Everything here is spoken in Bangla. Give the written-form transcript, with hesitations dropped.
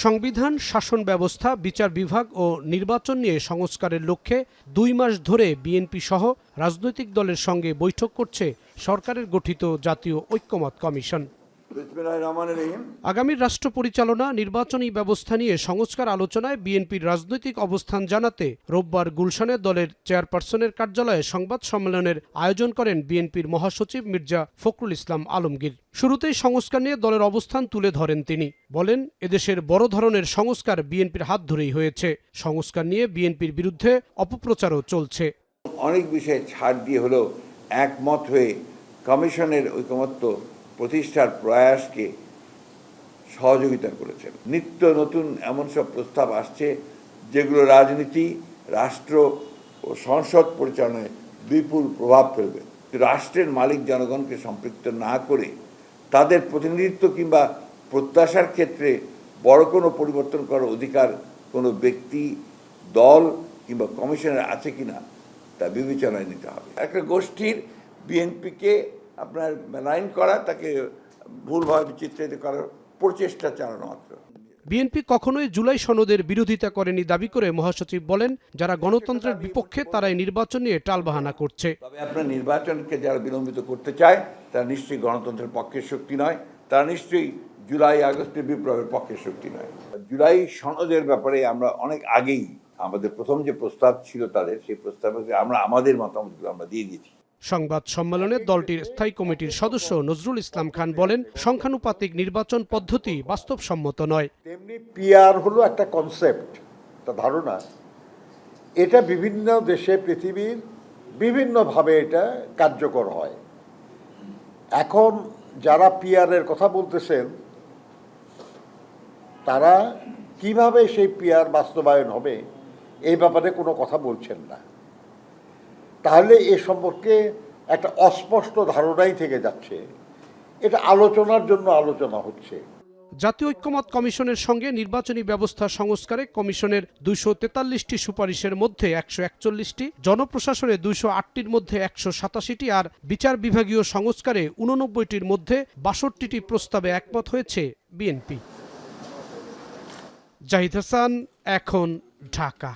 সংবিধান, শাসন ব্যবস্থা, বিচার বিভাগ ও নির্বাচন নিয়ে সংস্কারের লক্ষ্যে ২ মাস ধরে বিএনপি সহ রাজনৈতিক দলের সঙ্গে বৈঠক করছে সরকারের গঠিত জাতীয় ঐক্যমত্য কমিশন। আগামী রাষ্ট্র পরিচালনা, নির্বাচনী ব্যবস্থা নিয়ে সংস্কার আলোচনায় বিএনপির রাজনৈতিক অবস্থান জানাতে রোববার গুলশানে দলের চেয়ারপারসনের কার্যালয়ে সংবাদ সম্মেলনের আয়োজন করেন বিএনপির মহাসচিব মির্জা ফখরুল ইসলাম আলমগীর। শুরুতেই সংস্কার নিয়ে দলের অবস্থান তুলে ধরেন তিনি। বলেন, এদেশের বড় ধরনের সংস্কার বিএনপির হাত ধরেই হয়েছে। সংস্কার নিয়ে বিএনপির বিরুদ্ধে অপপ্রচারও চলছে। অনেক বিষয়ে ছাড় দিয়ে হলেও একমত হয়ে কমিশনের ঐকমত্য প্রতিষ্ঠার প্রয়াসকে সহযোগিতা করেছেন। নিত্য নতুন এমন সব প্রস্তাব আসছে যেগুলো রাজনীতি, রাষ্ট্র ও সংসদ পরিচালনায় বিপুল প্রভাব ফেলবে। রাষ্ট্রের মালিক জনগণকে সম্পৃক্ত না করে তাদের প্রতিনিধিত্ব কিংবা প্রত্যাশার ক্ষেত্রে বড় কোনো পরিবর্তন করার অধিকার কোনো ব্যক্তি, দল কিংবা কমিশনের আছে কিনা তা বিবেচনায় নিতে হবে। একটা গোষ্ঠীর বিএনপিকে আপনার লাইন করা, তাকে ভুলভাবে চিত্রিত করার প্রচেষ্টা চালানো মাত্র। বিএনপি কখনোই জুলাই সনদের বিরোধিতা করেনি দাবি করে মহাসচিব বলেন, যারা গণতন্ত্রের বিপক্ষে তারাই নির্বাচন নিয়ে টালবাহানা করছে। তবে আপনার নির্বাচনকে যারা বিলম্বিত করতে চায় তারা নিশ্চয়ই গণতন্ত্রের পক্ষের শক্তি নয়, তারা নিশ্চয়ই জুলাই আগস্টের বিপ্লবের পক্ষের শক্তি নয়। জুলাই সনদের ব্যাপারে আমরা অনেক আগেই আমাদের প্রথম যে প্রস্তাব ছিল তাদের, সেই প্রস্তাবে আমরা আমাদের মতামতগুলো আমরা দিয়ে দিয়েছি। সংবাদ সম্মেলনে দলটির স্থায়ী কমিটির সদস্য নজরুল ইসলাম খান বলেন, সংখ্যানুপাতিক নির্বাচন পদ্ধতি বাস্তবসম্মত নয়। তেমনি পিআর হলো একটা কনসেপ্ট, একটা ধারণা। এটা বিভিন্ন দেশে, পৃথিবীর বিভিন্নভাবে এটা কার্যকর হয়। এখন যারা পিআরের কথা বলতেছেন তারা কিভাবে সেই পিআর বাস্তবায়ন হবে এই ব্যাপারে কোনো কথা বলছেন না। তাহলে এ সম্পর্কে একটা অস্পষ্ট ধারণাই থেকে যাচ্ছে। এটা আলোচনার জন্য আলোচনা হচ্ছে। জাতীয় ঐক্যমত্য কমিশনের সঙ্গে নির্বাচনী ব্যবস্থা সংস্কারে কমিশনের ২৪৩টি সুপারিশের মধ্যে ১৪১টি, জনপ্রশাসনে ২০৮টির মধ্যে ১৮৭টি আর বিচার বিভাগীয় সংস্কারে ৮৯টির মধ্যে ৬২টি প্রস্তাবে একমত হয়েছে বিএনপি। জাহিদ হাসান, এখন, ঢাকা।